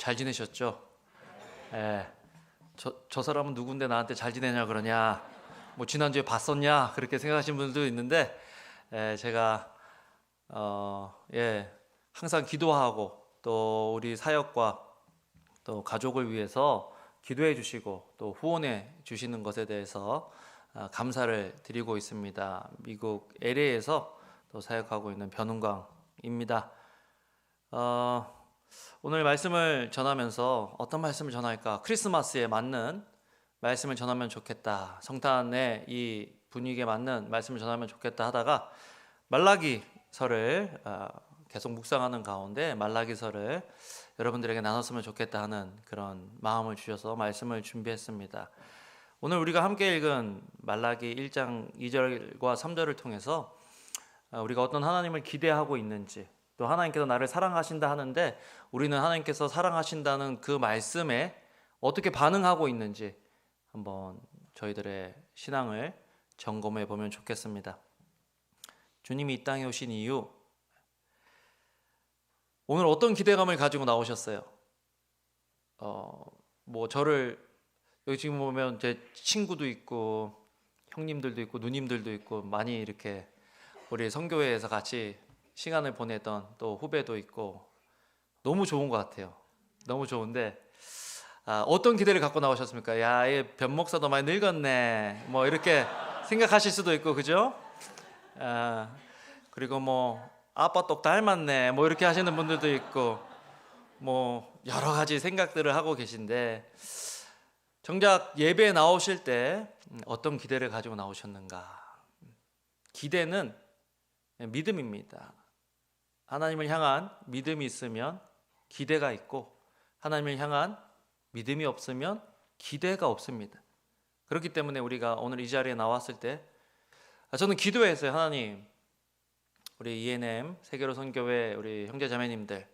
잘 지내셨죠? 예. 저 사람은 누군데 나한테 잘 지내냐 그러냐, 뭐 지난주에 봤었냐 그렇게 생각하시는 분들도 있는데, 제가 항상 기도하고 또 우리 사역과 또 가족을 위해서 기도해 주시고 또 후원해 주시는 것에 대해서 감사를 드리고 있습니다. 미국 LA에서 또 사역하고 있는 변은광입니다. 오늘 말씀을 전하면서 어떤 말씀을 전할까? 크리스마스에 맞는 말씀을 전하면 좋겠다, 성탄의 이 분위기에 맞는 말씀을 전하면 좋겠다 하다가 말라기서를 계속 묵상하는 가운데 말라기서를 여러분들에게 나눴으면 좋겠다 하는 그런 마음을 주셔서 말씀을 준비했습니다. 오늘 우리가 함께 읽은 말라기 1장 2절과 3절을 통해서 우리가 어떤 하나님을 기대하고 있는지, 또 하나님께서 나를 사랑하신다 하는데 우리는 하나님께서 사랑하신다는 그 말씀에 어떻게 반응하고 있는지 한번 저희들의 신앙을 점검해 보면 좋겠습니다. 주님이 이 땅에 오신 이유, 오늘 어떤 기대감을 가지고 나오셨어요? 저를 여기 지금 보면 제 친구도 있고 형님들도 있고 누님들도 있고 많이 이렇게 우리 선교회에서 같이 시간을 보내던 또 후배도 있고 너무 좋은 것 같아요. 너무 좋은데 어떤 기대를 갖고 나오셨습니까? 야, 얘 변 목사도 많이 늙었네, 뭐 이렇게 생각하실 수도 있고, 그죠? 그리고 뭐 아빠 똑 닮았네, 뭐 이렇게 하시는 분들도 있고, 뭐 여러 가지 생각들을 하고 계신데, 정작 예배에 나오실 때 어떤 기대를 가지고 나오셨는가? 기대는 믿음입니다. 하나님을 향한 믿음이 있으면 기대가 있고, 하나님을 향한 믿음이 없으면 기대가 없습니다. 그렇기 때문에 우리가 오늘 이 자리에 나왔을 때 저는 기도했어요. 하나님, 우리 ENM 세계로 선교회 우리 형제 자매님들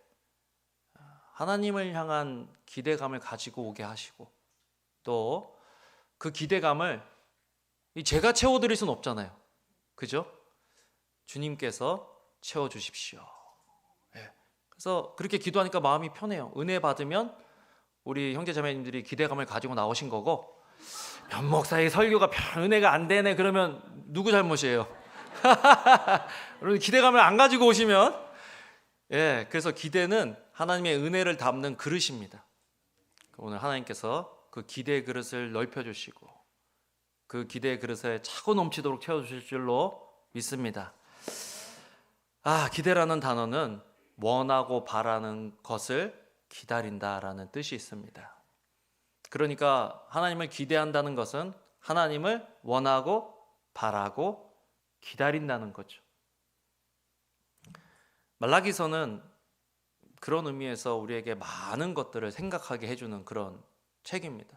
하나님을 향한 기대감을 가지고 오게 하시고, 또 그 기대감을 제가 채워드릴 수는 없잖아요, 그죠? 주님께서 채워주십시오. 그래서 그렇게 기도하니까 마음이 편해요. 은혜 받으면 우리 형제 자매님들이 기대감을 가지고 나오신 거고, 변 목사의 설교가 은혜가 안 되네 그러면 누구 잘못이에요? 여러분, 기대감을 안 가지고 오시면, 그래서 기대는 하나님의 은혜를 담는 그릇입니다. 오늘 하나님께서 그 기대의 그릇을 넓혀주시고 그 기대의 그릇에 차고 넘치도록 채워주실 줄로 믿습니다. 기대라는 단어는 원하고 바라는 것을 기다린다라는 뜻이 있습니다. 그러니까 하나님을 기대한다는 것은 하나님을 원하고 바라고 기다린다는 거죠. 말라기서는 그런 의미에서 우리에게 많은 것들을 생각하게 해주는 그런 책입니다.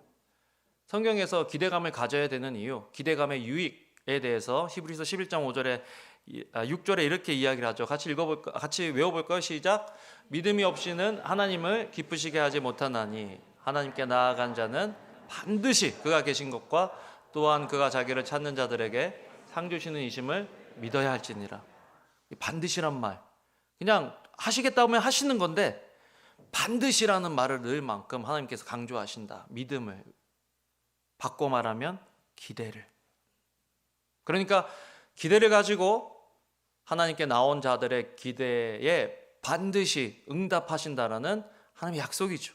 성경에서 기대감을 가져야 되는 이유, 기대감의 유익에 대해서 히브리서 11장 5절에 6절에 이렇게 이야기를 하죠. 같이 외워볼까요? 시작. 믿음이 없이는 하나님을 기쁘시게 하지 못하나니 하나님께 나아간 자는 반드시 그가 계신 것과 또한 그가 자기를 찾는 자들에게 상 주시는 이심을 믿어야 할지니라. 반드시란 말, 그냥 하시겠다 하면 하시는 건데, 반드시라는 말을 넣을 만큼 하나님께서 강조하신다. 믿음을, 바꿔 말하면 기대를. 그러니까 기대를 가지고 하나님께 나온 자들의 기대에 반드시 응답하신다라는 하나님의 약속이죠.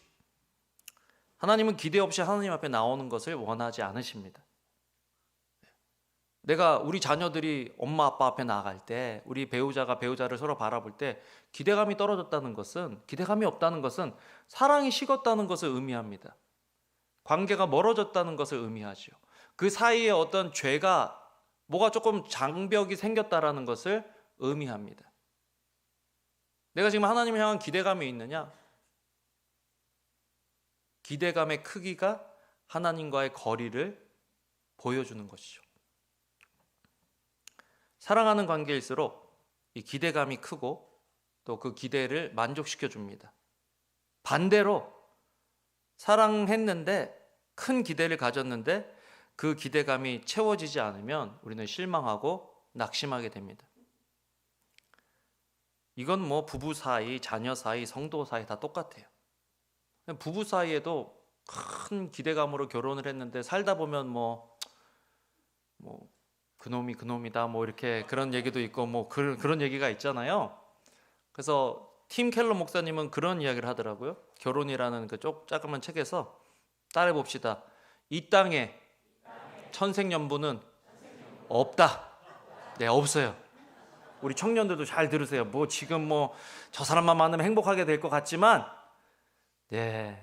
하나님은 기대 없이 하나님 앞에 나오는 것을 원하지 않으십니다. 내가 우리 자녀들이 엄마 아빠 앞에 나아갈 때, 우리 배우자가 배우자를 서로 바라볼 때 기대감이 떨어졌다는 것은, 기대감이 없다는 것은 사랑이 식었다는 것을 의미합니다. 관계가 멀어졌다는 것을 의미하죠. 그 사이에 어떤 죄가, 뭐가 조금 장벽이 생겼다라는 것을 의미합니다. 내가 지금 하나님을 향한 기대감이 있느냐? 기대감의 크기가 하나님과의 거리를 보여주는 것이죠. 사랑하는 관계일수록 이 기대감이 크고 또 그 기대를 만족시켜 줍니다. 반대로 사랑했는데, 큰 기대를 가졌는데 그 기대감이 채워지지 않으면 우리는 실망하고 낙심하게 됩니다. 이건 뭐 부부 사이, 자녀 사이, 성도 사이 다 똑같아요. 부부 사이에도 큰 기대감으로 결혼을 했는데 살다 보면 뭐 그놈이 그놈이다 뭐 이렇게 그런 얘기도 있고 뭐 그런 얘기가 있잖아요. 그래서 팀 켈러 목사님은 그런 이야기를 하더라고요. 결혼이라는 그 조그만 책에서 따라해 봅시다. 이 땅에 천생연분은 없다. 네, 없어요. 우리 청년들도 잘 들으세요. 뭐 지금 뭐 저 사람만 만나면 행복하게 될 것 같지만, 네,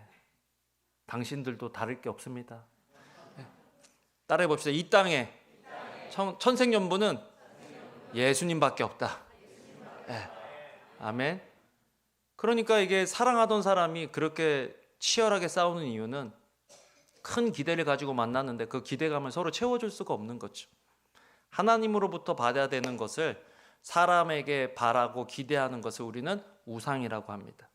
당신들도 다를 게 없습니다. 네, 따라해 봅시다. 이 땅에 천생연분은 예수님밖에 없다. 네, 아멘. 그러니까 이게 사랑하던 사람이 그렇게 치열하게 싸우는 이유는 큰 기대를 가지고 만났는데 그 기대감을 서로 채워줄 수가 없는 거죠. 하나님으로부터 받아야 되는 것을 사람에게 바라고 기대하는 것을 우리는 우상이라고 합니다.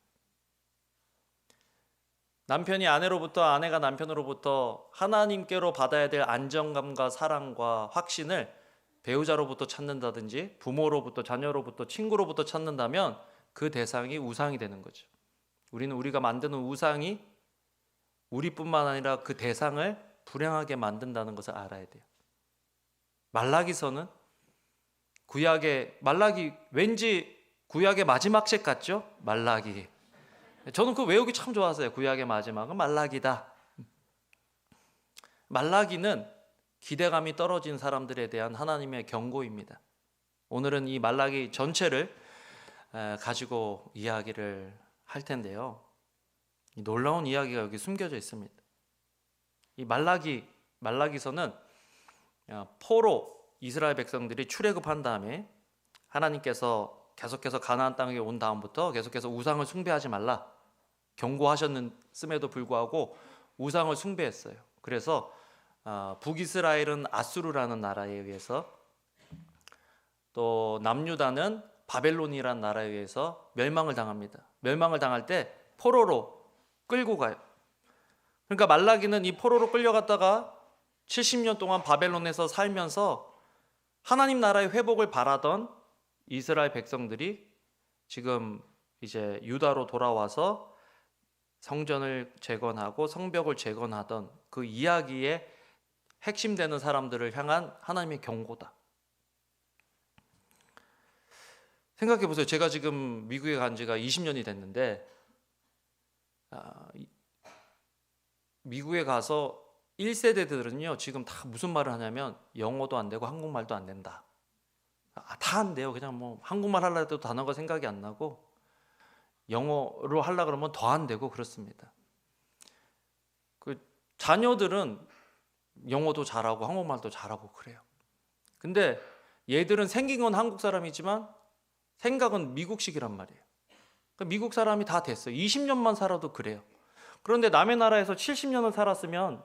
남편이 아내로부터, 아내가 남편으로부터 하나님께로 받아야 될 안정감과 사랑과 확신을 배우자로부터 찾는다든지 부모로부터, 자녀로부터, 친구로부터 찾는다면 그 대상이 우상이 되는 거죠. 우리는 우리가 만드는 우상이 우리뿐만 아니라 그 대상을 불행하게 만든다는 것을 알아야 돼요. 말라기서는 말라기 왠지 구약의 마지막 책 같죠? 말라기. 저는 그 외우기 참 좋았어요. 구약의 마지막은 말라기다. 말라기는 기대감이 떨어진 사람들에 대한 하나님의 경고입니다. 오늘은 이 말라기 전체를 가지고 이야기를 할 텐데요. 이 놀라운 이야기가 여기 숨겨져 있습니다. 이 말라기서는 포로 이스라엘 백성들이 출애굽한 다음에 하나님께서 계속해서 가나안 땅에 온 다음부터 계속해서 우상을 숭배하지 말라 경고하셨음에도 불구하고 우상을 숭배했어요. 그래서 북이스라엘은 아수르라는 나라에 의해서, 또 남유다는 바벨론이라는 나라에 의해서 멸망을 당합니다. 멸망을 당할 때 포로로 끌고 가요. 그러니까 말라기는 이 포로로 끌려갔다가 70년 동안 바벨론에서 살면서 하나님 나라의 회복을 바라던 이스라엘 백성들이 지금 이제 유다로 돌아와서 성전을 재건하고 성벽을 재건하던 그 이야기의 핵심되는 사람들을 향한 하나님의 경고다. 생각해 보세요. 제가 지금 미국에 간 지가 20년이 됐는데 미국에 가서 1세대들은요 지금 다 무슨 말을 하냐면 영어도 안 되고 한국말도 안 된다. 다 안 돼요. 그냥 뭐 한국말 하려 해도 단어가 생각이 안 나고 영어로 하려 그러면 더 안 되고 그렇습니다. 그 자녀들은 영어도 잘하고 한국말도 잘하고 그래요. 근데 얘들은 생긴 건 한국 사람이지만 생각은 미국식이란 말이에요. 그러니까 미국 사람이 다 됐어요. 20년만 살아도 그래요. 그런데 남의 나라에서 70년을 살았으면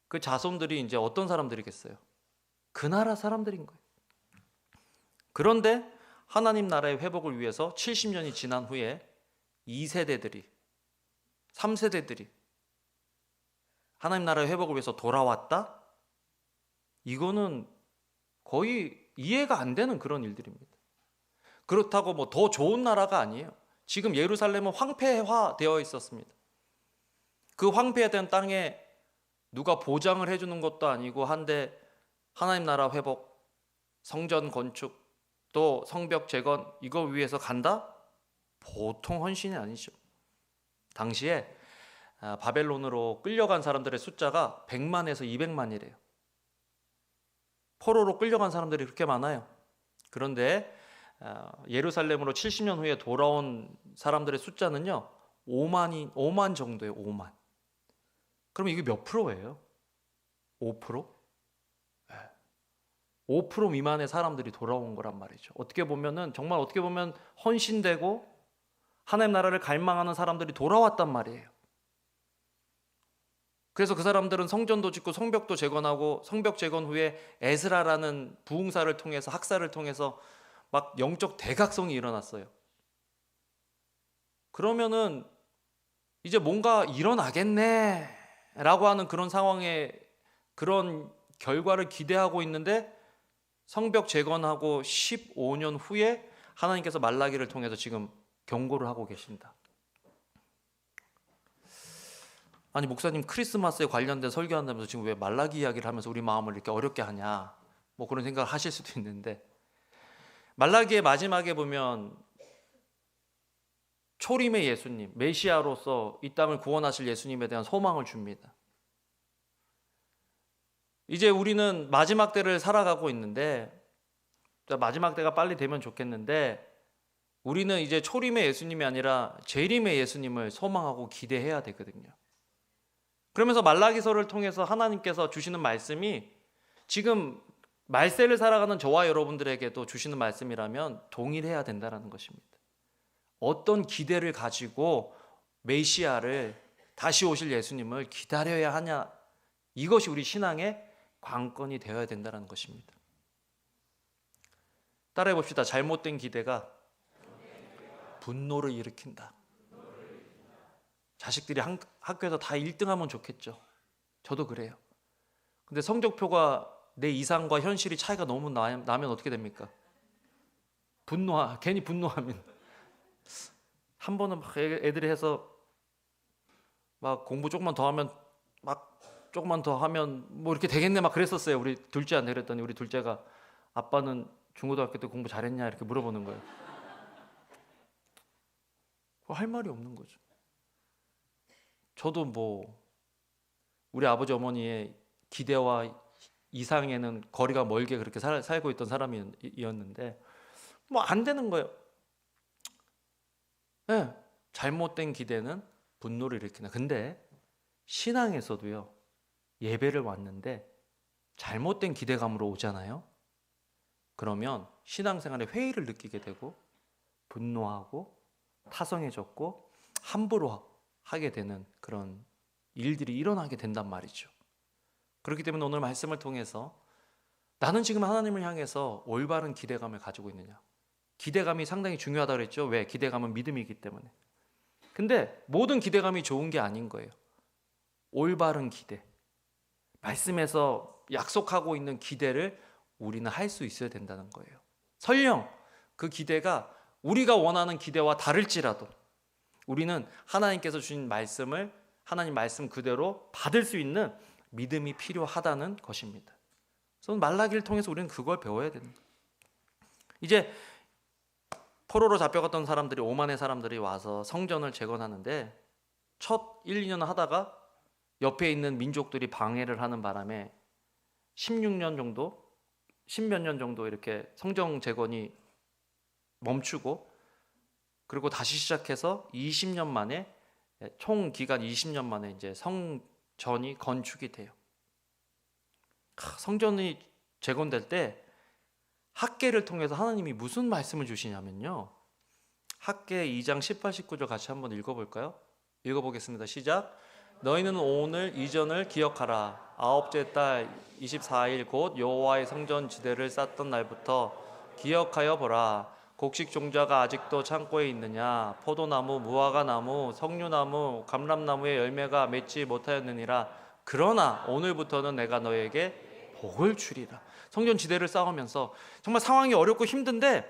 그 자손들이 이제 어떤 사람들이겠어요? 그 나라 사람들인 거예요. 그런데 하나님 나라의 회복을 위해서 70년이 지난 후에 2세대들이, 3세대들이 하나님 나라의 회복을 위해서 돌아왔다? 이거는 거의 이해가 안 되는 그런 일들입니다. 그렇다고 뭐 더 좋은 나라가 아니에요. 지금 예루살렘은 황폐화되어 있었습니다. 그 황폐화된 땅에 누가 보장을 해주는 것도 아니고 한데 하나님 나라 회복, 성전 건축, 또 성벽 재건 이걸 위해서 간다? 보통 헌신이 아니죠. 당시에 바벨론으로 끌려간 사람들의 숫자가 100만에서 200만이래요. 포로로 끌려간 사람들이 그렇게 많아요. 그런데 예루살렘으로 70년 후에 돌아온 사람들의 숫자는요 5만 정도예요. 5만. 그럼 이게 몇 프로예요? 5%? 5% 미만의 사람들이 돌아온 거란 말이죠. 정말 어떻게 보면 헌신되고 하나님 나라를 갈망하는 사람들이 돌아왔단 말이에요. 그래서 그 사람들은 성전도 짓고 성벽도 재건하고 성벽 재건 후에 에스라라는 부흥사를 통해서 학사를 통해서 막 영적 대각성이 일어났어요. 그러면은 이제 뭔가 일어나겠네 라고 하는 그런 상황에 그런 결과를 기대하고 있는데 성벽 재건하고 15년 후에 하나님께서 말라기를 통해서 지금 경고를 하고 계신다. 아니 목사님 크리스마스에 관련된 설교한다면서 지금 왜 말라기 이야기를 하면서 우리 마음을 이렇게 어렵게 하냐, 뭐 그런 생각을 하실 수도 있는데, 말라기의 마지막에 보면 초림의 예수님, 메시아로서 이 땅을 구원하실 예수님에 대한 소망을 줍니다. 이제 우리는 마지막 때를 살아가고 있는데, 마지막 때가 빨리 되면 좋겠는데, 우리는 이제 초림의 예수님이 아니라 재림의 예수님을 소망하고 기대해야 되거든요. 그러면서 말라기서를 통해서 하나님께서 주시는 말씀이 지금 말세를 살아가는 저와 여러분들에게도 주시는 말씀이라면 동일해야 된다는 것입니다. 어떤 기대를 가지고 메시아를, 다시 오실 예수님을 기다려야 하냐, 이것이 우리 신앙의 관건이 되어야 된다는 것입니다. 따라해 봅시다. 잘못된 기대가 분노를 일으킨다. 자식들이 학교에서 다 1등하면 좋겠죠. 저도 그래요. 근데 성적표가 내 이상과 현실이 차이가 너무 나면 어떻게 됩니까? 괜히 분노하면. 한 번은 막 애들이 해서 막 공부 조금만 더 하면 뭐 이렇게 되겠네 막 그랬었어요. 우리 둘째한테 그랬더니 우리 둘째가 아빠는 중고등학교 때 공부 잘했냐 이렇게 물어보는 거예요. 할 말이 없는 거죠. 저도 뭐 우리 아버지 어머니의 기대와 이상에는 거리가 멀게 그렇게 살고 있던 사람이었는데 뭐 안 되는 거예요. 네, 잘못된 기대는 분노를 일으키나. 근데 신앙에서도요, 예배를 왔는데 잘못된 기대감으로 오잖아요. 그러면 신앙생활에 회의를 느끼게 되고 분노하고 타성해졌고 함부로 하게 되는 그런 일들이 일어나게 된단 말이죠. 그렇기 때문에 오늘 말씀을 통해서 나는 지금 하나님을 향해서 올바른 기대감을 가지고 있느냐. 기대감이 상당히 중요하다고 그랬죠. 왜? 기대감은 믿음이기 때문에. 근데 모든 기대감이 좋은 게 아닌 거예요. 올바른 기대, 말씀에서 약속하고 있는 기대를 우리는 할 수 있어야 된다는 거예요. 설령 그 기대가 우리가 원하는 기대와 다를지라도 우리는 하나님께서 주신 말씀을 하나님 말씀 그대로 받을 수 있는 믿음이 필요하다는 것입니다. 그래서 말라기를 통해서 우리는 그걸 배워야 되는 거예요. 이제 포로로 잡혀갔던 사람들이, 오만의 사람들이 와서 성전을 재건하는데 첫 1, 2년 하다가 옆에 있는 민족들이 방해를 하는 바람에 16년 정도, 10몇 년 정도 이렇게 성전 재건이 멈추고, 그리고 다시 시작해서 20년 만에, 총 기간 20년 만에 이제 성전이 건축이 돼요. 성전이 재건될 때 학개를 통해서 하나님이 무슨 말씀을 주시냐면요, 학개 2장 18, 19절 같이 한번 읽어볼까요? 읽어보겠습니다. 시작. 너희는 오늘 이전을 기억하라. 아홉째 달 24일 곧 여호와의 성전 지대를 쌓던 날부터 기억하여 보라. 곡식 종자가 아직도 창고에 있느냐? 포도나무, 무화과나무, 석류나무, 감람나무의 열매가 맺지 못하였느니라. 그러나 오늘부터는 내가 너에게 복을 주리라. 성전 지대를 쌓으면서 정말 상황이 어렵고 힘든데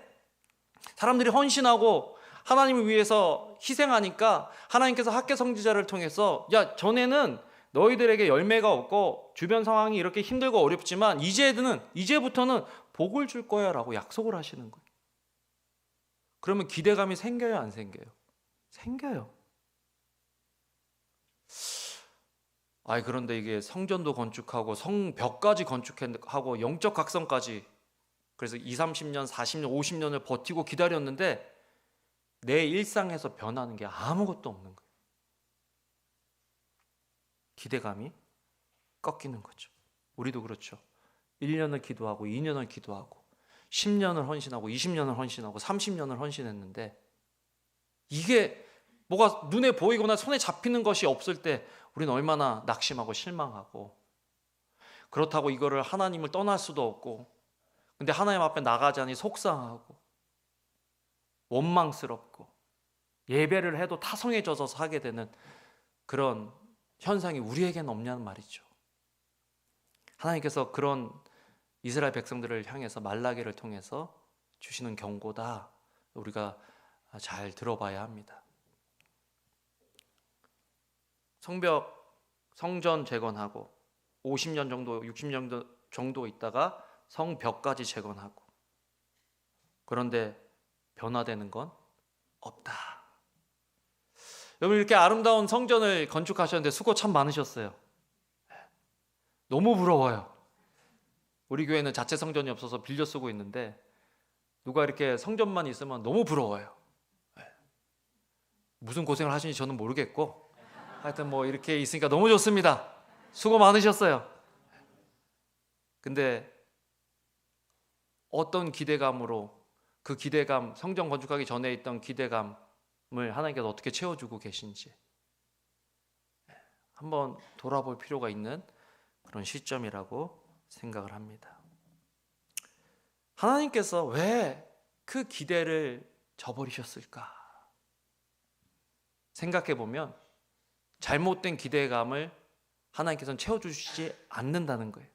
사람들이 헌신하고 하나님을 위해서 희생하니까 하나님께서 학개 성지자를 통해서, 야, 전에는 너희들에게 열매가 없고 주변 상황이 이렇게 힘들고 어렵지만 이제부터는 복을 줄 거야 라고 약속을 하시는 거예요. 그러면 기대감이 생겨요, 안 생겨요? 생겨요. 그런데 이게 성전도 건축하고 성벽까지 건축하고 영적 각성까지, 그래서 20, 30년, 40년, 50년을 버티고 기다렸는데 내 일상에서 변하는 게 아무것도 없는 거예요. 기대감이 꺾이는 거죠. 우리도 그렇죠. 1년을 기도하고 2년을 기도하고 10년을 헌신하고 20년을 헌신하고 30년을 헌신했는데 이게 뭐가 눈에 보이거나 손에 잡히는 것이 없을 때 우리는 얼마나 낙심하고 실망하고, 그렇다고 이거를 하나님을 떠날 수도 없고, 근데 하나님 앞에 나가자니 속상하고 원망스럽고 예배를 해도 타성해져서 하게 되는 그런 현상이 우리에게는 없냐는 말이죠. 하나님께서 그런 이스라엘 백성들을 향해서 말라기를 통해서 주시는 경고다. 우리가 잘 들어봐야 합니다. 성벽 성전 재건하고 50년 정도, 60년 정도 있다가 성벽까지 재건하고, 그런데 변화되는 건 없다. 여러분, 이렇게 아름다운 성전을 건축하셨는데 수고 참 많으셨어요. 너무 부러워요. 우리 교회는 자체 성전이 없어서 빌려 쓰고 있는데 누가 이렇게 성전만 있으면 너무 부러워요. 무슨 고생을 하시는지 저는 모르겠고, 하여튼 뭐 이렇게 있으니까 너무 좋습니다. 수고 많으셨어요. 근데 어떤 기대감으로, 그 기대감, 성전 건축하기 전에 있던 기대감을 하나님께서 어떻게 채워주고 계신지 한번 돌아볼 필요가 있는 그런 시점이라고 생각을 합니다. 하나님께서 왜 그 기대를 저버리셨을까? 생각해 보면 잘못된 기대감을 하나님께서는 채워주시지 않는다는 거예요.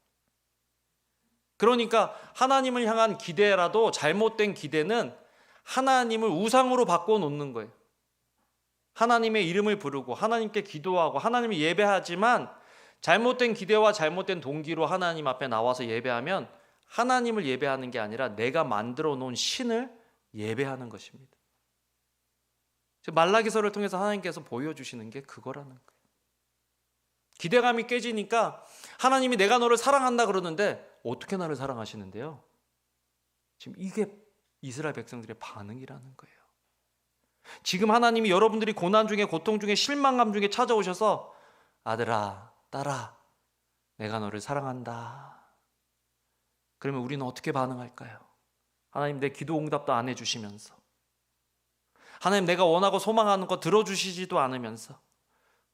그러니까 하나님을 향한 기대라도, 잘못된 기대는 하나님을 우상으로 바꿔놓는 거예요. 하나님의 이름을 부르고 하나님께 기도하고 하나님을 예배하지만 잘못된 기대와 잘못된 동기로 하나님 앞에 나와서 예배하면 하나님을 예배하는 게 아니라 내가 만들어 놓은 신을 예배하는 것입니다. 말라기서를 통해서 하나님께서 보여주시는 게 그거라는 거예요. 기대감이 깨지니까 하나님이 내가 너를 사랑한다 그러는데 어떻게 나를 사랑하시는데요? 지금 이게 이스라엘 백성들의 반응이라는 거예요. 지금 하나님이 여러분들이 고난 중에, 고통 중에, 실망감 중에 찾아오셔서 아들아, 딸아, 내가 너를 사랑한다. 그러면 우리는 어떻게 반응할까요? 하나님, 내 기도 응답도 안 해주시면서, 하나님, 내가 원하고 소망하는 거 들어주시지도 않으면서,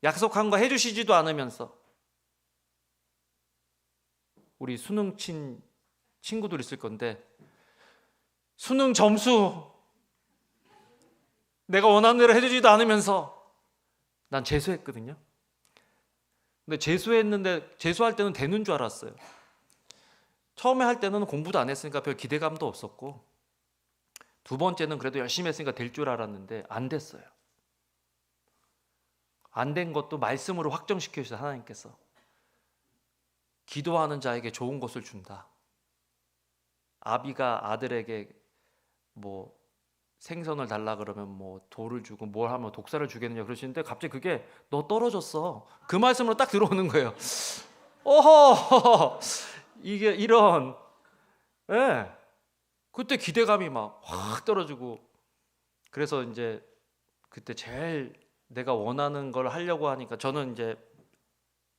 약속한 거 해주시지도 않으면서, 우리 수능 친 친구들 있을 건데 수능 점수 내가 원하는 대로 해주지도 않으면서, 난 재수했거든요. 근데 재수할 때는 되는 줄 알았어요. 처음에 할 때는 공부도 안 했으니까 별 기대감도 없었고, 두 번째는 그래도 열심히 했으니까 될 줄 알았는데 안 됐어요. 안 된 것도 말씀으로 확정시켜 주셔서 하나님께서 기도하는 자에게 좋은 것을 준다. 아비가 아들에게 뭐 생선을 달라 그러면 뭐 돌을 주고 뭘 하면 독사를 주겠느냐 그러시는데 갑자기 그게 너 떨어졌어. 그 말씀으로 딱 들어오는 거예요. 어허, 이게 이런, 예. 그때 기대감이 막 확 떨어지고, 그래서 이제 그때 제일 내가 원하는 걸 하려고 하니까, 저는 이제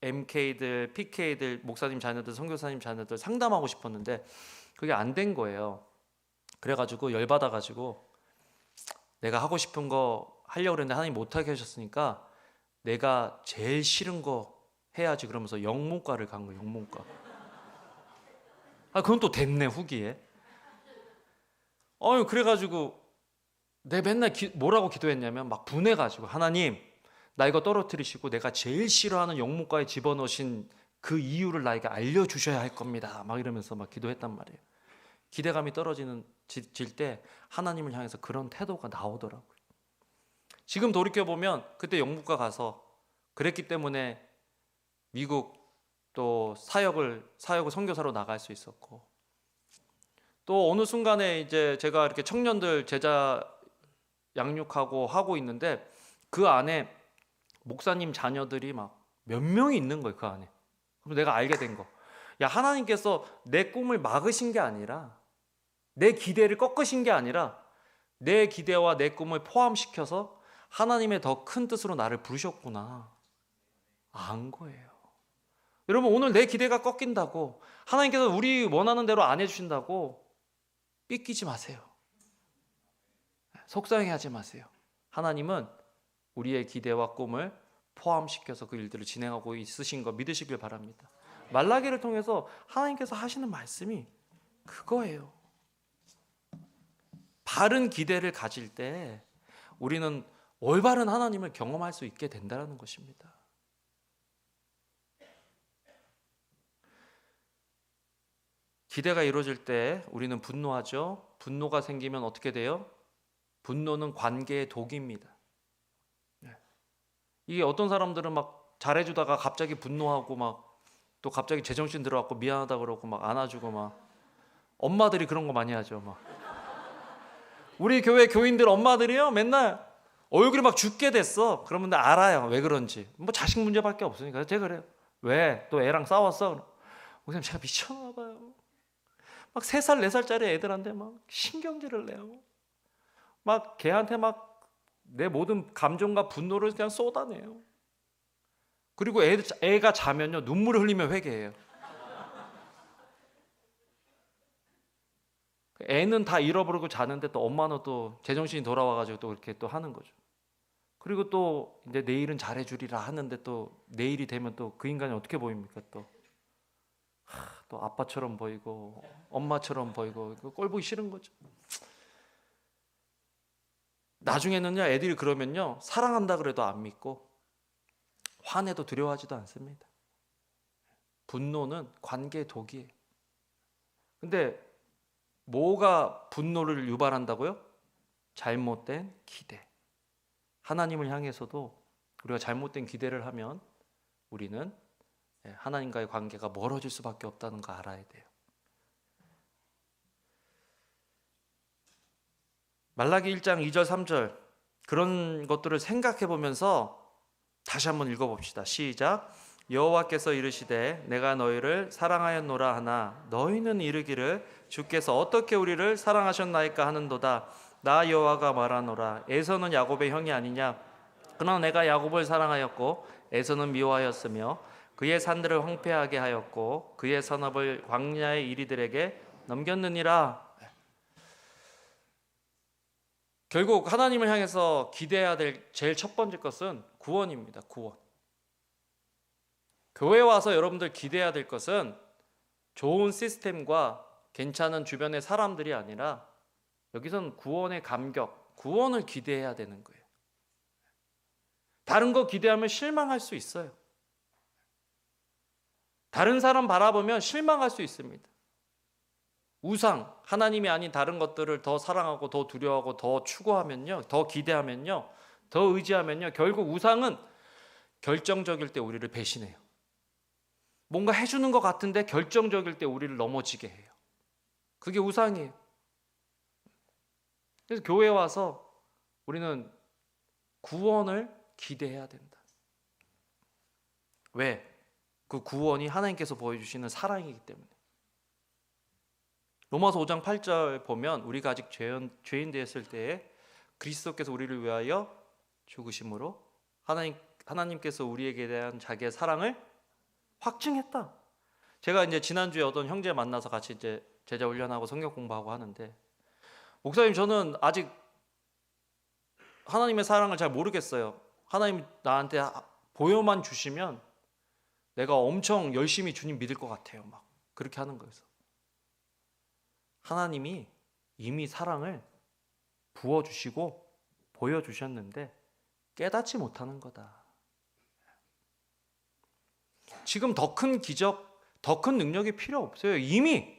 MK들, PK들, 목사님 자녀들, 선교사님 자녀들 상담하고 싶었는데 그게 안 된 거예요. 그래가지고 열받아가지고 내가 하고 싶은 거 하려고 그랬는데 하나님 못하게 하셨으니까 내가 제일 싫은 거 해야지 그러면서 영문과를 간 거예요. 영문과. 그건 또 됐네, 후기에. 그래가지고 내 맨날 뭐라고 기도했냐면 막 분해가지고, 하나님, 나 이거 떨어뜨리시고 내가 제일 싫어하는 영문과에 집어넣으신 그 이유를 나에게 알려주셔야 할 겁니다. 막 이러면서 막 기도했단 말이에요. 기대감이 떨어질 때 하나님을 향해서 그런 태도가 나오더라고요. 지금 돌이켜보면 그때 영문과 가서 그랬기 때문에 미국 또 사역을 선교사로 나갈 수 있었고, 또 어느 순간에 이제 제가 이렇게 청년들 제자 양육하고 하고 있는데 그 안에 목사님 자녀들이 막 몇 명이 있는 거예요, 그 안에. 그래서 내가 알게 된 거. 야, 하나님께서 내 꿈을 막으신 게 아니라, 내 기대를 꺾으신 게 아니라 내 기대와 내 꿈을 포함시켜서 하나님의 더 큰 뜻으로 나를 부르셨구나 안 거예요. 여러분, 오늘 내 기대가 꺾인다고, 하나님께서 우리 원하는 대로 안 해주신다고 삐끼지 마세요. 속상해하지 마세요. 하나님은 우리의 기대와 꿈을 포함시켜서 그 일들을 진행하고 있으신 거 믿으시길 바랍니다. 말라기를 통해서 하나님께서 하시는 말씀이 그거예요. 바른 기대를 가질 때 우리는 올바른 하나님을 경험할 수 있게 된다는 것입니다. 기대가 이루어질 때 우리는 분노하죠. 분노가 생기면 어떻게 돼요? 분노는 관계의 독입니다. 이게 어떤 사람들은 막 잘해주다가 갑자기 분노하고 막 또 갑자기 제정신 들어갖고 미안하다 그러고 막 안아주고 막 엄마들이 그런 거 많이 하죠. 막 우리 교회 교인들 엄마들이요 맨날 얼굴이 막 죽게 됐어. 그러면 나 알아요 왜 그런지. 뭐 자식 문제밖에 없으니까. 제가 그래요. 왜? 또 애랑 싸웠어? 목사님 제가 미쳤나 봐요. 막 3살 4살짜리 애들한테 막 신경질을 내요. 막 걔한테 막 내 모든 감정과 분노를 그냥 쏟아내요. 그리고 애가 자면요 눈물을 흘리며 회개해요. 애는 다 잃어버리고 자는데 또 엄마는 또 제정신이 돌아와가지고 또 이렇게 또 하는 거죠. 그리고 또 이제 내일은 잘해주리라 하는데 또 내일이 되면 또 그 인간이 어떻게 보입니까? 또 아빠처럼 보이고 엄마처럼 보이고 꼴 보기 싫은 거죠. 나중에는요 애들이 그러면요 사랑한다 그래도 안 믿고 화내도 두려워하지도 않습니다. 분노는 관계의 독이에요. 근데 뭐가 분노를 유발한다고요? 잘못된 기대. 하나님을 향해서도 우리가 잘못된 기대를 하면 우리는 하나님과의 관계가 멀어질 수밖에 없다는 거 알아야 돼요. 말라기 1장 2절 3절 그런 것들을 생각해 보면서 다시 한번 읽어봅시다. 시작. 여호와께서 이르시되 내가 너희를 사랑하였노라 하나 너희는 이르기를 주께서 어떻게 우리를 사랑하셨나이까 하는도다. 나 여호와가 말하노라 에서는 야곱의 형이 아니냐. 그러나 내가 야곱을 사랑하였고 에서는 미워하였으며 그의 산들을 황폐하게 하였고 그의 산업을 광야의 이리들에게 넘겼느니라. 결국 하나님을 향해서 기대해야 될 제일 첫 번째 것은 구원입니다. 구원. 교회 와서 여러분들 기대해야 될 것은 좋은 시스템과 괜찮은 주변의 사람들이 아니라 여기서는 구원의 감격, 구원을 기대해야 되는 거예요. 다른 거 기대하면 실망할 수 있어요. 다른 사람 바라보면 실망할 수 있습니다. 우상, 하나님이 아닌 다른 것들을 더 사랑하고 더 두려워하고 더 추구하면요, 더 기대하면요, 더 의지하면요, 결국 우상은 결정적일 때 우리를 배신해요. 뭔가 해주는 것 같은데 결정적일 때 우리를 넘어지게 해요. 그게 우상이에요. 그래서 교회에 와서 우리는 구원을 기대해야 된다. 왜? 그 구원이 하나님께서 보여주시는 사랑이기 때문에. 로마서 5장 8절 보면 우리가 아직 죄인 되었을 때에 그리스도께서 우리를 위하여 죽으심으로 하나님께서 우리에게 대한 자기의 사랑을 확증했다. 제가 이제 지난주에 어떤 형제 만나서 같이 이제 제자 훈련하고 성경 공부하고 하는데, 목사님 저는 아직 하나님의 사랑을 잘 모르겠어요. 하나님 나한테 보여만 주시면 내가 엄청 열심히 주님 믿을 것 같아요. 막 그렇게 하는 거예요. 하나님이 이미 사랑을 부어주시고 보여주셨는데 깨닫지 못하는 거다. 지금 더 큰 기적, 더 큰 능력이 필요 없어요. 이미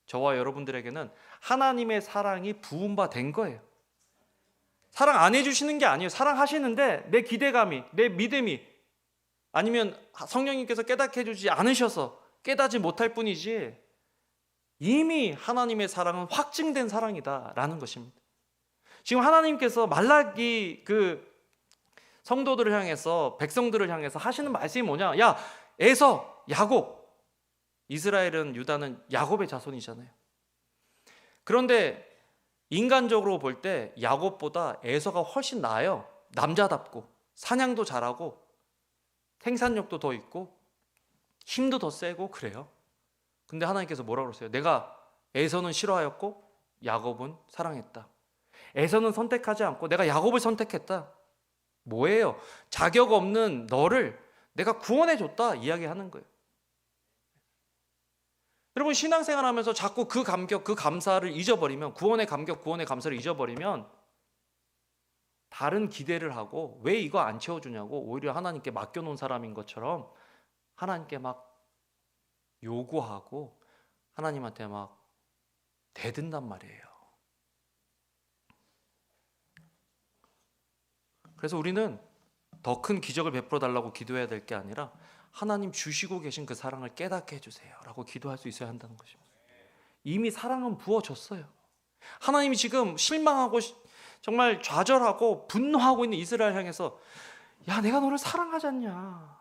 저와 여러분들에게는 하나님의 사랑이 부은 바 된 거예요. 사랑 안 해주시는 게 아니에요. 사랑하시는데 내 기대감이, 내 믿음이, 아니면 성령님께서 깨닫게 해주지 않으셔서 깨닫지 못할 뿐이지 이미 하나님의 사랑은 확증된 사랑이다라는 것입니다. 지금 하나님께서 말라기 그 성도들을 향해서, 백성들을 향해서 하시는 말씀이 뭐냐? 야, 에서, 야곱. 이스라엘은, 유다는 야곱의 자손이잖아요. 그런데 인간적으로 볼 때 야곱보다 에서가 훨씬 나아요. 남자답고 사냥도 잘하고 생산력도 더 있고 힘도 더 세고 그래요. 근데 하나님께서 뭐라고 그러세요? 내가 에서는 싫어하였고 야곱은 사랑했다. 에서는 선택하지 않고 내가 야곱을 선택했다. 뭐예요? 자격 없는 너를 내가 구원해줬다 이야기하는 거예요. 여러분 신앙생활 하면서 자꾸 그 감격, 그 감사를 잊어버리면, 구원의 감격, 구원의 감사를 잊어버리면 다른 기대를 하고 왜 이거 안 채워주냐고 오히려 하나님께 맡겨놓은 사람인 것처럼 하나님께 막 요구하고 하나님한테 막 대든단 말이에요. 그래서 우리는 더 큰 기적을 베풀어 달라고 기도해야 될 게 아니라 하나님 주시고 계신 그 사랑을 깨닫게 해주세요 라고 기도할 수 있어야 한다는 것입니다. 이미 사랑은 부어졌어요. 하나님이 지금 실망하고 정말 좌절하고 분노하고 있는 이스라엘 향해서 야, 내가 너를 사랑하지 않냐,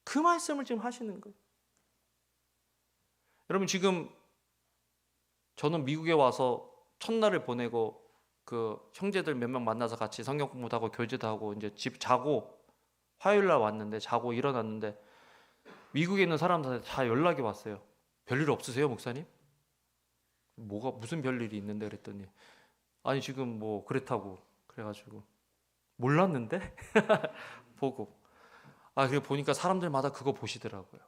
그 말씀을 지금 하시는 거예요. 여러분, 지금 저는 미국에 와서 첫날을 보내고 그 형제들 몇 명 만나서 같이 성경 공부도 하고 교제도 하고 이제 집 자고 화요일 날 왔는데, 자고 일어났는데 미국에 있는 사람들한테 다 연락이 왔어요. 별일 없으세요, 목사님? 뭐가 무슨 별일이 있는데 그랬더니 아니 지금 뭐 그렇다고 그래가지고 몰랐는데 보고 그래 보니까 사람들마다 그거 보시더라고요.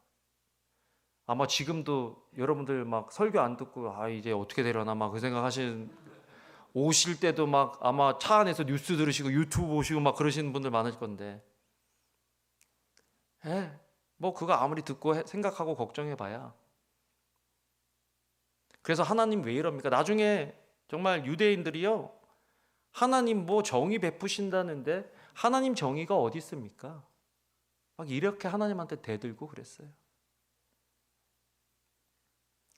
아마 지금도 여러분들 막 설교 안 듣고 이제 어떻게 되려나 막 그 생각하시는, 오실 때도 막 아마 차 안에서 뉴스 들으시고 유튜브 보시고 막 그러시는 분들 많을 건데, 뭐 그거 아무리 듣고 생각하고 걱정해봐야. 그래서 하나님 왜 이럽니까? 나중에 정말 유대인들이요, 하나님 뭐 정의 베푸신다는데 하나님 정의가 어디 있습니까? 막 이렇게 하나님한테 대들고 그랬어요.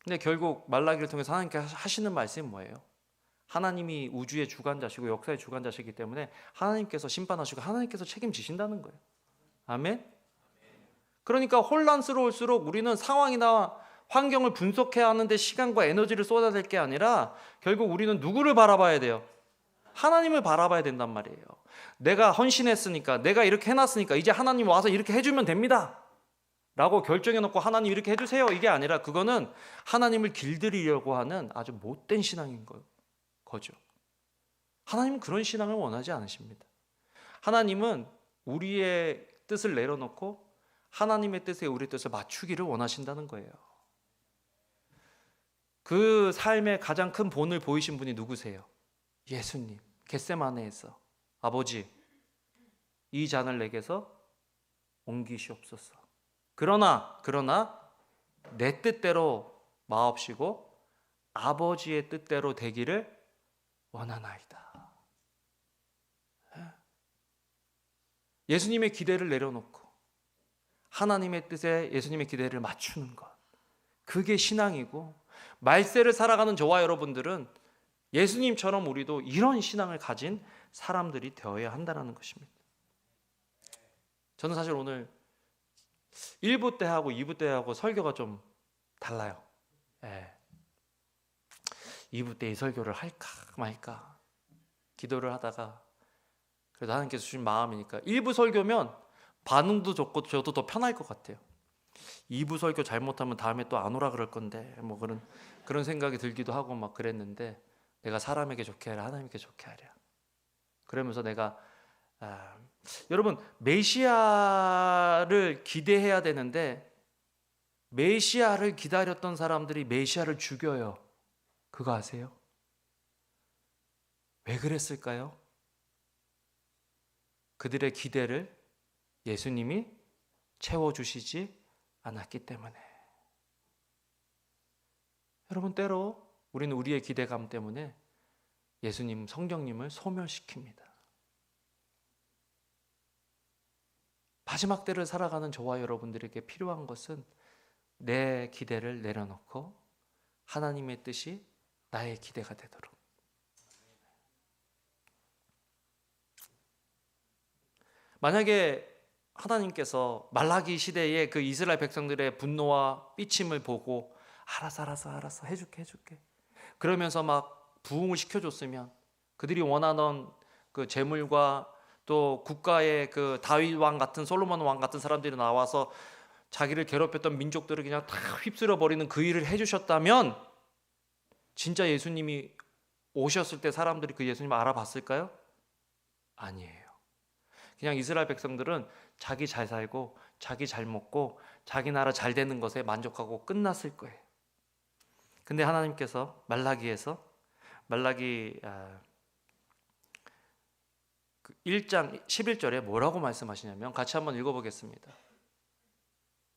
근데 결국 말라기를 통해서 하나님께 하시는 말씀이 뭐예요? 하나님이 우주의 주관자시고 역사의 주관자시기 때문에 하나님께서 심판하시고 하나님께서 책임지신다는 거예요. 아멘? 그러니까 혼란스러울수록 우리는 상황이나 환경을 분석해야 하는데 시간과 에너지를 쏟아야 될 게 아니라 결국 우리는 누구를 바라봐야 돼요? 하나님을 바라봐야 된단 말이에요. 내가 헌신했으니까, 내가 이렇게 해놨으니까 이제 하나님 와서 이렇게 해주면 됩니다 라고 결정해놓고 하나님 이렇게 해주세요 이게 아니라, 그거는 하나님을 길들이려고 하는 아주 못된 신앙인 거죠. 하나님은 그런 신앙을 원하지 않으십니다. 하나님은 우리의 뜻을 내려놓고 하나님의 뜻에 우리의 뜻을 맞추기를 원하신다는 거예요. 그 삶의 가장 큰 본을 보이신 분이 누구세요? 예수님. 겟세마네에서 아버지, 이 잔을 내게서 옮기시옵소서. 그러나 내 뜻대로 마옵시고 아버지의 뜻대로 되기를 원하나이다. 예수님의 기대를 내려놓고 하나님의 뜻에 예수님의 기대를 맞추는 것, 그게 신앙이고, 말세를 살아가는 저와 여러분들은 예수님처럼 우리도 이런 신앙을 가진 사람들이 되어야 한다는 것입니다. 저는 사실 오늘 1부 때 하고 2부 때 하고 설교가 좀 달라요. 2부 때 이 설교를 할까 말까 기도를 하다가, 그래도 하나님께서 주신 마음이니까 1부 설교면 반응도 좋고 저도 더 편할 것 같아요. 2부 설교 잘못하면 다음에 또 안 오라 그럴 건데 뭐 그런 생각이 들기도 하고 막 그랬는데, 내가 사람에게 좋게 하랴 하나님께 좋게 하랴, 그러면서 내가 여러분, 메시아를 기대해야 되는데 메시아를 기다렸던 사람들이 메시아를 죽여요. 그거 아세요? 왜 그랬을까요? 그들의 기대를 예수님이 채워주시지 않았기 때문에. 여러분, 때로 우리는 우리의 기대감 때문에 예수님, 성령님을 소멸시킵니다. 마지막 때를 살아가는 저와 여러분들에게 필요한 것은 내 기대를 내려놓고 하나님의 뜻이 나의 기대가 되도록. 만약에 하나님께서 말라기 시대의 그 이스라엘 백성들의 분노와 삐침을 보고 알았어 해줄게 그러면서 막 부흥을 시켜줬으면, 그들이 원하던 그 재물과 또 국가의 그 다윗 왕 같은, 솔로몬 왕 같은 사람들이 나와서 자기를 괴롭혔던 민족들을 그냥 다 휩쓸어 버리는 그 일을 해주셨다면, 진짜 예수님이 오셨을 때 사람들이 그 예수님을 알아봤을까요? 아니에요. 그냥 이스라엘 백성들은 자기 잘 살고 자기 잘 먹고 자기 나라 잘 되는 것에 만족하고 끝났을 거예요. 근데 하나님께서 말라기에서 말라기 1장 11절에 뭐라고 말씀하시냐면, 같이 한번 읽어보겠습니다.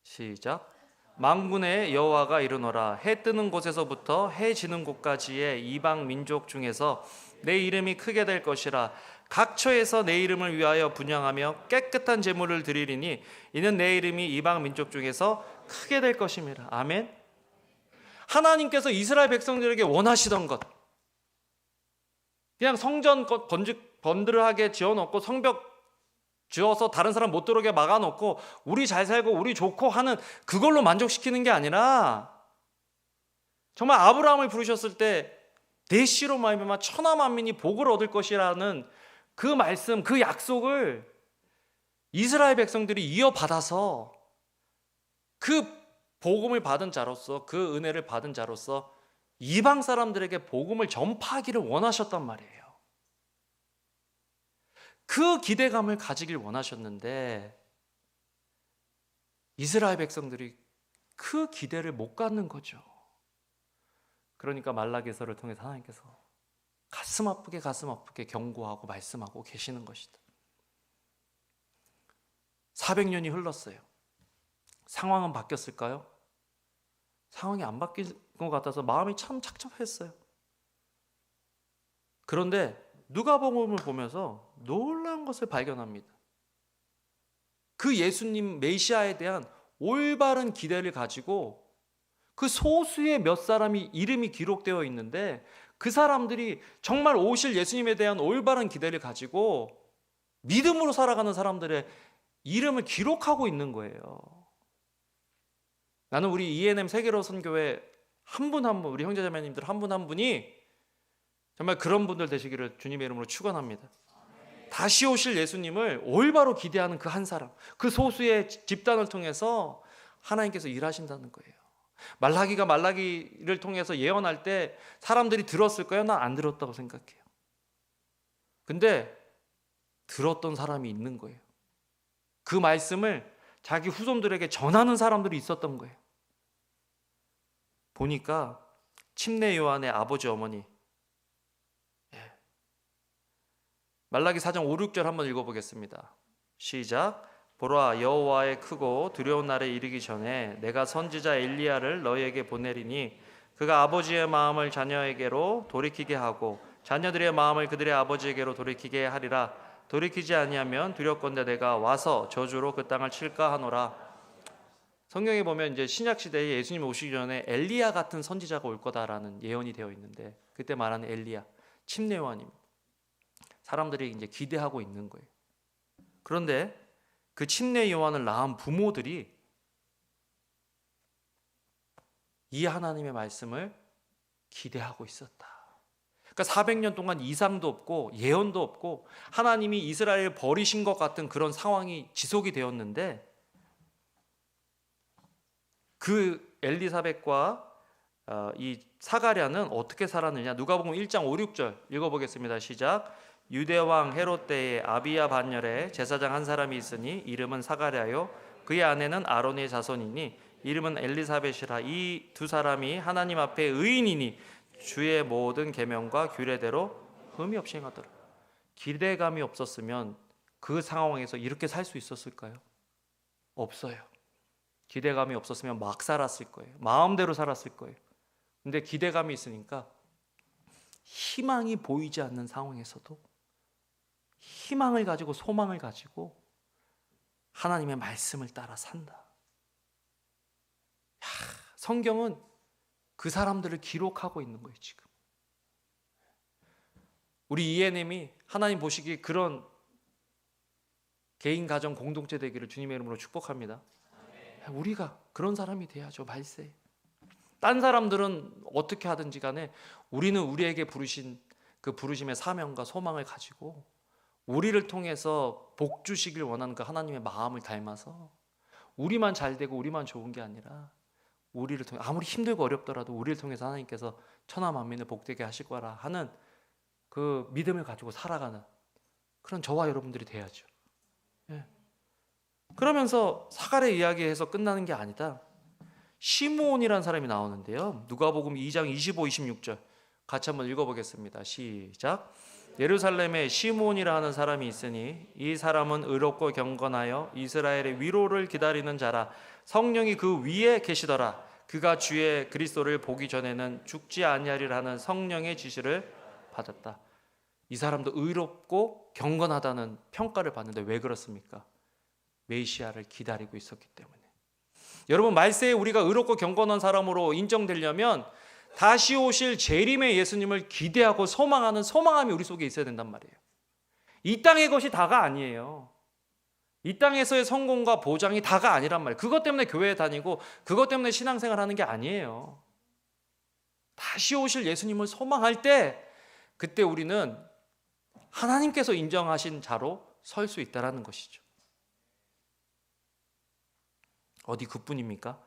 시작. 만군의 여호와가 이르노라. 해 뜨는 곳에서부터 해 지는 곳까지의 이방 민족 중에서 내 이름이 크게 될 것이라. 각처에서 내 이름을 위하여 분향하며 깨끗한 제물을 드리리니 이는 내 이름이 이방 민족 중에서 크게 될 것임이라. 아멘. 하나님께서 이스라엘 백성들에게 원하시던 것, 그냥 성전 번들하게 지어놓고 성벽 지어서 다른 사람 못 들어오게 막아놓고 우리 잘 살고 우리 좋고 하는 그걸로 만족시키는 게 아니라, 정말 아브라함을 부르셨을 때 내 씨로 말미암아 천하 만민이 복을 얻을 것이라는 그 말씀, 그 약속을 이스라엘 백성들이 이어받아서 그 복음을 받은 자로서, 그 은혜를 받은 자로서 이방 사람들에게 복음을 전파하기를 원하셨단 말이에요. 그 기대감을 가지길 원하셨는데 이스라엘 백성들이 그 기대를 못 갖는 거죠. 그러니까 말라기서를 통해서 하나님께서 가슴 아프게 경고하고 말씀하고 계시는 것이다. 400년이 흘렀어요. 상황은 바뀌었을까요? 상황이 안 바뀐 것 같아서 마음이 참 착잡했어요. 그런데 누가복음을 보면서 놀라운 것을 발견합니다. 그 예수님 메시아에 대한 올바른 기대를 가지고 그 소수의 몇 사람이 이름이 기록되어 있는데, 그 사람들이 정말 오실 예수님에 대한 올바른 기대를 가지고 믿음으로 살아가는 사람들의 이름을 기록하고 있는 거예요. 나는 우리 ENM 세계로 선교회 한 분 한 분, 우리 형제자매님들 한 분 한 분이 정말 그런 분들 되시기를 주님의 이름으로 축원합니다. 다시 오실 예수님을 올바로 기대하는 그 한 사람, 그 소수의 집단을 통해서 하나님께서 일하신다는 거예요. 말라기가 말라기를 통해서 예언할 때 사람들이 들었을까요? 난 안 들었다고 생각해요. 근데 들었던 사람이 있는 거예요. 그 말씀을 자기 후손들에게 전하는 사람들이 있었던 거예요. 보니까 침례 요한의 아버지 어머니, 말라기 4장 5, 6절 한번 읽어보겠습니다. 시작. 보라, 여호와의 크고 두려운 날에 이르기 전에 내가 선지자 엘리야를 너희에게 보내리니 그가 아버지의 마음을 자녀에게로 돌이키게 하고 자녀들의 마음을 그들의 아버지에게로 돌이키게 하리라. 돌이키지 아니하면 두렵건대 내가 와서 저주로 그 땅을 칠까 하노라. 성경에 보면 이제 신약 시대에 예수님 오시기 전에 엘리야 같은 선지자가 올 거다라는 예언이 되어 있는데, 그때 말하는 엘리야, 침례 요한입니다. 사람들이 이제 기대하고 있는 거예요. 그런데 그 침례 요한을 낳은 부모들이 이 하나님의 말씀을 기대하고 있었다. 그러니까 400년 동안 이상도 없고 예언도 없고 하나님이 이스라엘을 버리신 것 같은 그런 상황이 지속이 되었는데, 그 엘리사벳과 이 사가랴는 어떻게 살았느냐. 누가복음 1장 5, 6절 읽어보겠습니다. 시작. 유대 왕 헤롯 때에 아비야 반열에 제사장 한 사람이 있으니 이름은 사가랴요 그의 아내는 아론의 자손이니 이름은 엘리사벳이라. 이 두 사람이 하나님 앞에 의인이니 주의 모든 계명과 규례대로 흠이 없이 행하더라. 기대감이 없었으면 그 상황에서 이렇게 살 수 있었을까요? 없어요. 기대감이 없었으면 막 살았을 거예요. 마음대로 살았을 거예요. 근데 기대감이 있으니까 희망이 보이지 않는 상황에서도 희망을 가지고 소망을 가지고 하나님의 말씀을 따라 산다. 성경은 그 사람들을 기록하고 있는 거예요. 지금 우리 ENM이 하나님 보시기에 그런 개인 가정 공동체 되기를 주님의 이름으로 축복합니다. 우리가 그런 사람이 돼야죠. 말세. 딴 사람들은 어떻게 하든지 간에 우리는 우리에게 부르신 그 부르심의 사명과 소망을 가지고 우리를 통해서 복 주시길 원하는 그 하나님의 마음을 닮아서 우리만 잘 되고 우리만 좋은 게 아니라 우리를 통해, 아무리 힘들고 어렵더라도 우리를 통해서 하나님께서 천하 만민을 복되게 하실 거라 하는 그 믿음을 가지고 살아가는 그런 저와 여러분들이 돼야죠. 예. 그러면서 사가랴 이야기에서 끝나는 게 아니다. 시므온이라는 사람이 나오는데요. 누가복음 2장 25, 26절 같이 한번 읽어보겠습니다. 시작. 예루살렘에 시므온이라 하는 사람이 있으니 이 사람은 의롭고 경건하여 이스라엘의 위로를 기다리는 자라. 성령이 그 위에 계시더라. 그가 주의 그리스도를 보기 전에는 죽지 아니하리라 하는 성령의 지시를 받았다. 이 사람도 의롭고 경건하다는 평가를 받는데 왜 그렇습니까? 메시아를 기다리고 있었기 때문에. 여러분, 말세에 우리가 의롭고 경건한 사람으로 인정되려면 다시 오실 재림의 예수님을 기대하고 소망하는 소망함이 우리 속에 있어야 된단 말이에요. 이 땅의 것이 다가 아니에요. 이 땅에서의 성공과 보장이 다가 아니란 말이에요. 그것 때문에 교회에 다니고 그것 때문에 신앙생활하는 게 아니에요. 다시 오실 예수님을 소망할 때 그때 우리는 하나님께서 인정하신 자로 설 수 있다는 것이죠. 어디 그뿐입니까?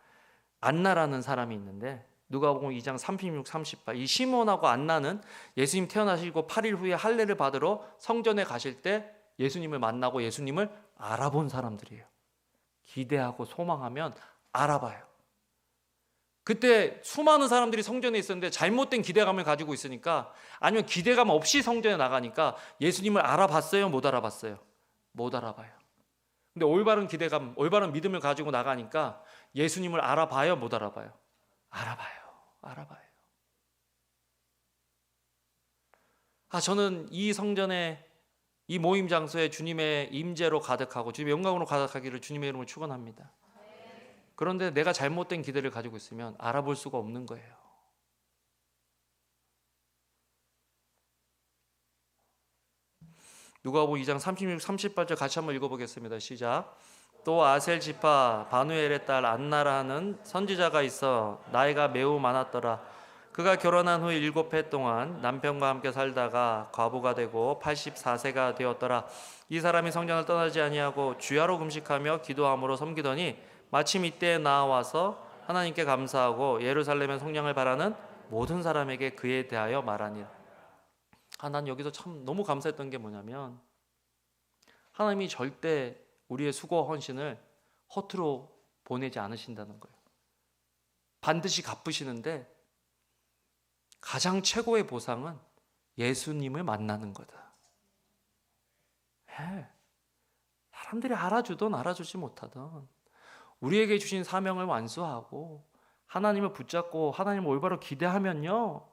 안나라는 사람이 있는데 누가복음 2장 36, 38 이 시몬하고 안나는 예수님 태어나시고 8일 후에 할례를 받으러 성전에 가실 때 예수님을 만나고 예수님을 알아본 사람들이에요. 기대하고 소망하면 알아봐요. 그때 수많은 사람들이 성전에 있었는데 잘못된 기대감을 가지고 있으니까, 아니면 기대감 없이 성전에 나가니까 예수님을 알아봤어요? 못 알아봤어요? 못 알아봐요. 근데 올바른 기대감, 올바른 믿음을 가지고 나가니까 예수님을 알아봐요? 못 알아봐요? 알아봐요. 저는 이 성전에, 이 모임 장소에 주님의 임재로 가득하고 주님의 영광으로 가득하기를 주님의 이름으로 축원합니다. 그런데 내가 잘못된 기대를 가지고 있으면 알아볼 수가 없는 거예요. 누가복음 2장 36, 38절 같이 한번 읽어보겠습니다. 시작. 또 아셀 지파 바누엘의 딸 안나라 하는 선지자가 있어 나이가 매우 많았더라. 그가 결혼한 후 7해 동안 남편과 함께 살다가 과부가 되고 84세가 되었더라. 이 사람이 성전을 떠나지 아니하고 주야로 금식하며 기도함으로 섬기더니 마침 이때에 나와서 하나님께 감사하고 예루살렘의 성령을 바라는 모든 사람에게 그에 대하여 말하니라. 난 여기서 참 너무 감사했던 게 뭐냐면, 하나님이 절대 우리의 수고와 헌신을 허투루 보내지 않으신다는 거예요. 반드시 갚으시는데 가장 최고의 보상은 예수님을 만나는 거다. 사람들이 알아주든 알아주지 못하든 우리에게 주신 사명을 완수하고 하나님을 붙잡고 하나님을 올바로 기대하면요,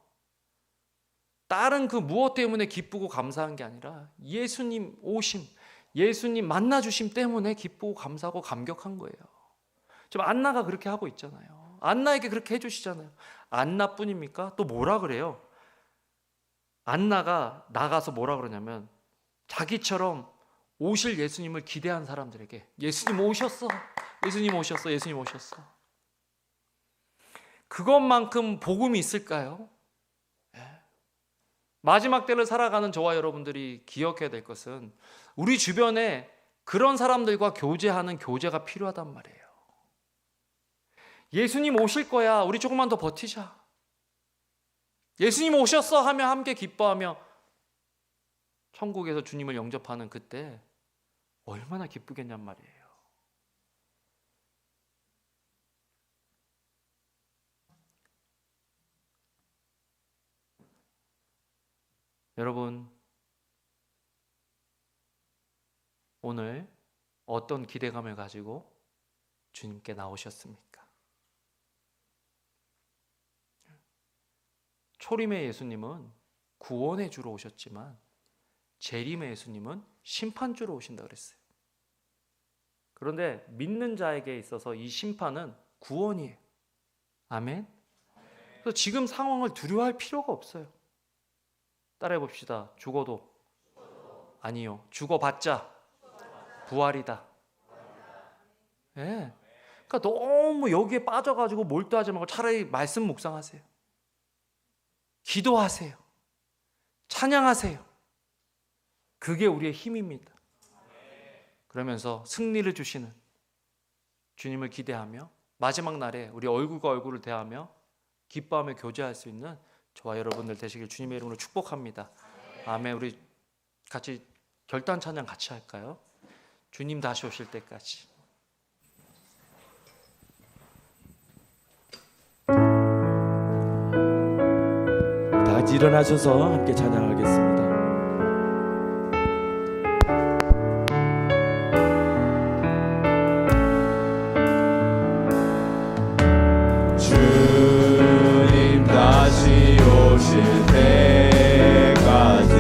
다른 그 무엇 때문에 기쁘고 감사한 게 아니라 예수님 오심, 예수님 만나주심 때문에 기쁘고 감사하고 감격한 거예요. 지금 안나가 그렇게 하고 있잖아요. 안나에게 그렇게 해주시잖아요. 안나뿐입니까? 또 뭐라 그래요? 안나가 나가서 뭐라 그러냐면, 자기처럼 오실 예수님을 기대한 사람들에게 예수님 오셨어, 예수님 오셨어, 예수님 오셨어. 그것만큼 복음이 있을까요? 마지막 때를 살아가는 저와 여러분들이 기억해야 될 것은 우리 주변에 그런 사람들과 교제하는 교제가 필요하단 말이에요. 예수님 오실 거야, 우리 조금만 더 버티자. 예수님 오셨어 하며 함께 기뻐하며 천국에서 주님을 영접하는 그때 얼마나 기쁘겠냔 말이에요. 여러분, 오늘 어떤 기대감을 가지고 주님께 나오셨습니까? 초림의 예수님은 구원의 주로 오셨지만 재림의 예수님은 심판주로 오신다 그랬어요. 그런데 믿는 자에게 있어서 이 심판은 구원이에요. 아멘. 그래서 지금 상황을 두려워할 필요가 없어요. 따라해 봅시다. 죽어도 아니요, 죽어봤자 부활이다. 예. 그러니까 너무 여기에 빠져가지고 몰두하지 말고 차라리 말씀 묵상하세요. 기도하세요. 찬양하세요. 그게 우리의 힘입니다. 그러면서 승리를 주시는 주님을 기대하며 마지막 날에 우리 얼굴과 얼굴을 대하며 기뻐하며 교제할 수 있는 저와 여러분들 되시길 주님의 이름으로 축복합니다. 아멘. 우리 같이 결단 찬양 같이 할까요? 주님 다시 오실 때까지. 다 같이 일어나셔서 함께 찬양하겠습니다. 주님 다시 오실 때까지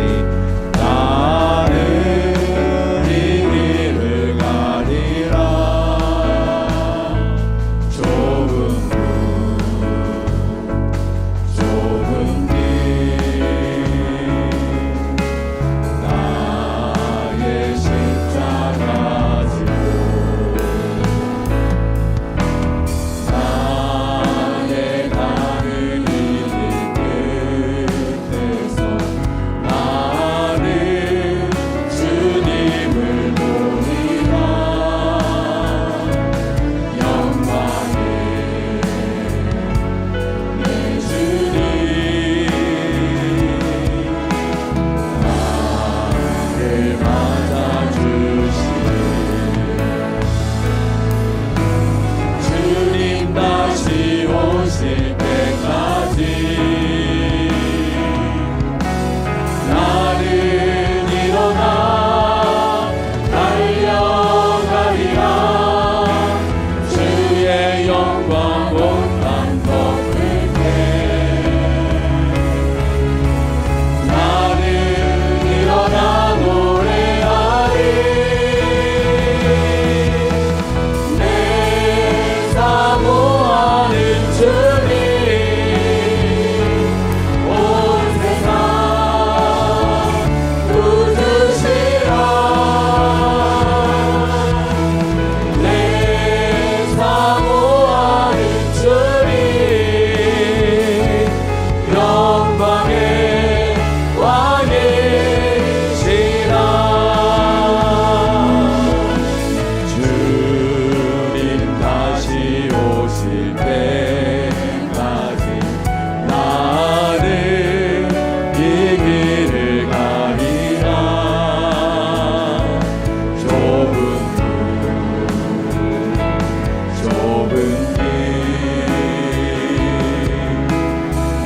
오실 때까지 나는 일어나 달려가리라. 주의 영광 온 땅 덮을 때 나는 일어나 노래하리. 내 사모하는 주님 온 세상 부르시라. 내 사모하는 주님 영광의 왕이시라. 주님 다시 오실 때까지 나는 이 길을 가리라. 좁은 길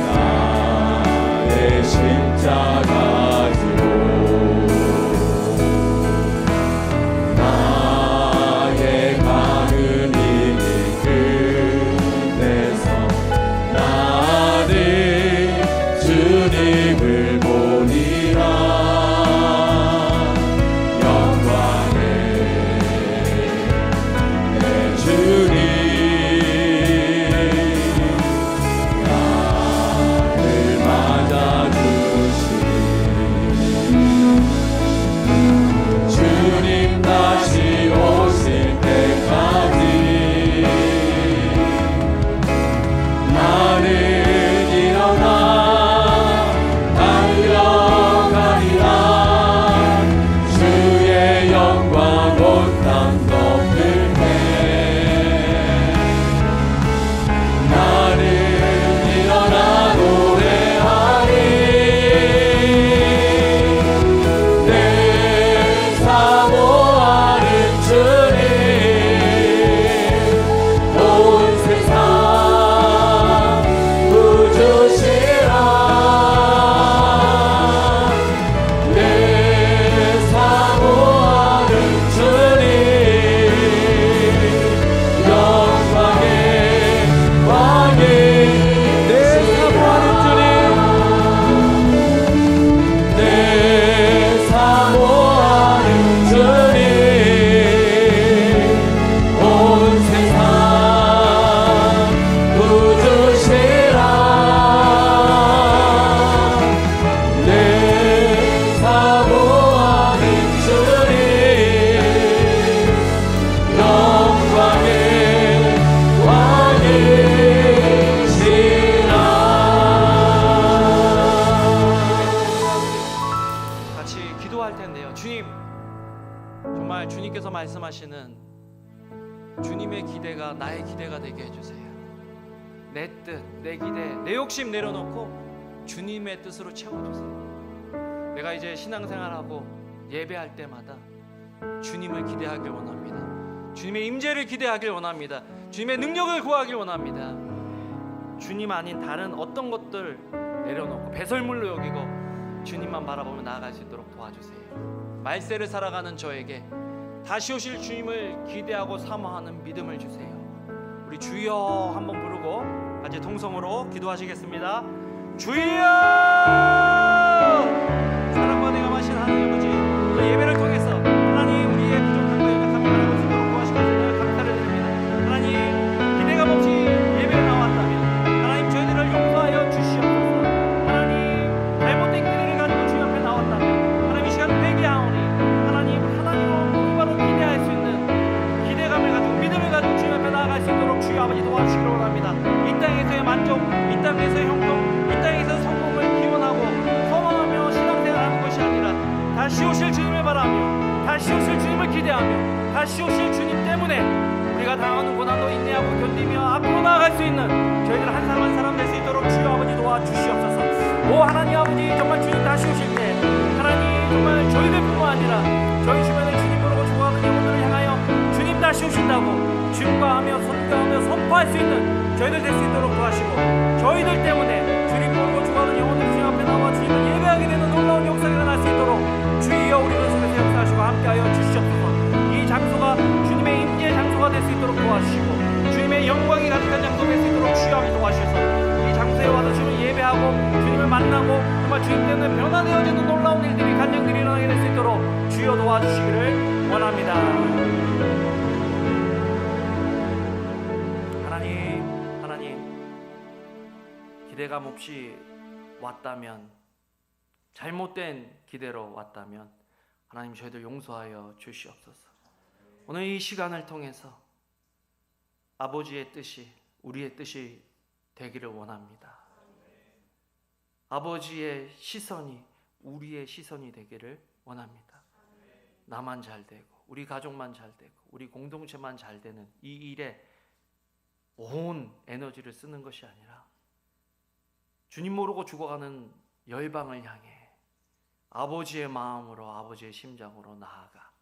나의 십자가 지고 나의 가는 이 길 끝에서 나는 주님을 보리라. 영광의 내 주님 나를 맞아주시니 주님 다시 오실 때까지 나는 일어나 달려가리라. 주의 영광 온 땅 덮을 때 나는 일어나 노래하리. 내 사모하는 주님 온 세상 부주시라. 내 사모하는 주님 영광의 왕이시라. 내 사모하는 주님 온 세상 부주시라. 내 사모하는 주님 영광의 왕이시라. 같이 기도할 텐데요. 주님, 정말 주님께서 말씀하시는 주님의 기대가 나의 기대가 되게 해주세요. 내 뜻, 내 기대, 내 욕심 내려놓고 주님의 뜻으로 채워주세요. 내가 이제 신앙생활하고 예배할 때마다 주님을 기대하길 원합니다. 주님의 임재를 기대하길 원합니다. 주님의 능력을 구하길 원합니다. 주님 아닌 다른 어떤 것들 내려놓고 배설물로 여기고 주님만 바라보며 나아갈 수 있도록 도와주세요. 말세를 살아가는 저에게 다시 오실 주님을 기대하고 사모하는 믿음을 주세요. 우리 주여 한번 부르고 같이 통성으로 기도하시겠습니다. 주여! 사랑과 내가 마신 하나님 아버지, 오늘 예배를 통해서 하나님 우리의 부족한 것 연약함을 알고 수 있도록 도와주시옵소서. 감사를 드립니다. 하나님 기대감 없이 예배에 나왔다면 하나님 저희들을 용서하여 주시옵소서. 하나님 잘못된 기대를 가지고 주님 앞에 나왔다면 하나님 이 시간 회개하오니 하나님 하나님을 바로 기대할 수 있는 기대감을 가지고 믿음을 가지고 주님 앞에 나아갈 수 있도록 주여 아버지 도와주시기를 원합니다. 이 땅에서의 만족, 이 땅에서의 형통, 이 땅에서 성공을 기원하고 소망하며 신앙생활하는 것이 아니라 다시 오실 주님을 바라며 다시 오실 주님을 기대하며 다시 오실 주님 때문에 우리가 당하는 고난도 인내하고 견디며 앞으로 나아갈 수 있는 저희들 한 사람 한 사람 될 수 있도록 주여 아버지 도와주시옵소서. 오 하나님 아버지, 정말 주님 다시 오실 때 하나님 정말 저희들뿐만 아니라 저희 주변의 주님 모르고 좋아하는 영혼들을 향하여 주님 다시 오신다고 증거하며 선교하며 선포할 수 있는 저희들 될 수 있도록 도와주시고, 저희들 때문에 주님 모르고 죽어가는 영혼들 주님 앞에 나와 주님을 예배하게 되는 놀라운 역사가 일어날 수 있도록 주여 우리 가운데 역사하시고 함께하여 주시옵소서. 이 장소가 주님의 임재 장소가 될 수 있도록 도와주시고, 주님의 영광이 가득한 장소가 될 수 있도록 주여 함께 도와주셔서 이 장소에 와서 주님을 예배하고 주님을 만나고 정말 주님 때문에 변화되어지는 놀라운 일들이 간증들이 일어나게 될 수 있도록 주여 도와주시기를 원합니다. 하나님, 기대감 없이 왔다면, 잘못된 기대로 왔다면 하나님 저희들 용서하여 주시옵소서. 오늘 이 시간을 통해서 아버지의 뜻이 우리의 뜻이 되기를 원합니다. 아버지의 시선이 우리의 시선이 되기를 원합니다. 나만 잘 되고 우리 가족만 잘 되고 우리 공동체만 잘 되는 이 일에 온 에너지를 쓰는 것이 아니라 주님 모르고 죽어가는 열방을 향해 아버지의 마음으로 아버지의 심장으로 나아가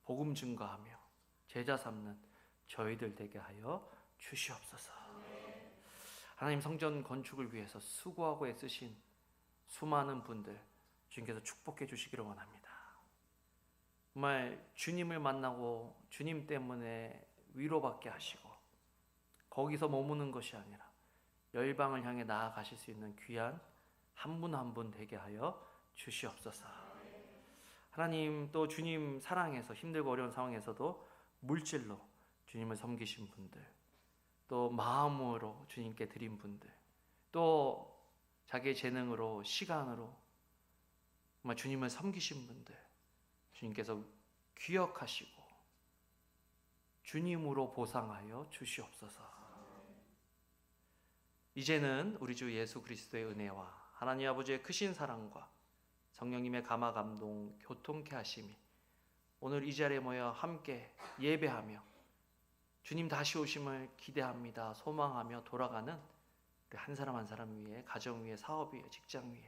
복음 증거하며 제자 삼는 저희들 되게 하여 주시옵소서. 하나님, 성전 건축을 위해서 수고하고 애쓰신 수많은 분들 주님께서 축복해 주시기를 원합니다. 정말 주님을 만나고 주님 때문에 위로받게 하시고 거기서 머무는 것이 아니라 열방을 향해 나아가실 수 있는 귀한 한 분 한 분 되게 하여 주시옵소서. 하나님, 또 주님 사랑해서 힘들고 어려운 상황에서도 물질로 주님을 섬기신 분들, 또 마음으로 주님께 드린 분들, 또 자기의 재능으로 시간으로 정말 주님을 섬기신 분들 주님께서 기억하시고 주님으로 보상하여 주시옵소서. 이제는 우리 주 예수 그리스도의 은혜와 하나님 아버지의 크신 사랑과 성령님의 감화 감동 교통케 하심이 오늘 이 자리에 모여 함께 예배하며 주님 다시 오심을 기대합니다 소망하며 돌아가는 우리 한 사람 한 사람 위에, 가정 위에, 사업 위에, 직장 위에,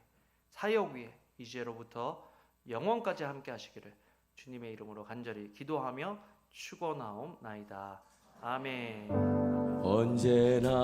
사역 위에 이제로부터 영원까지 함께 하시기를 주님의 이름으로 간절히 기도하며 축원하옵나이다. 아멘. 언제나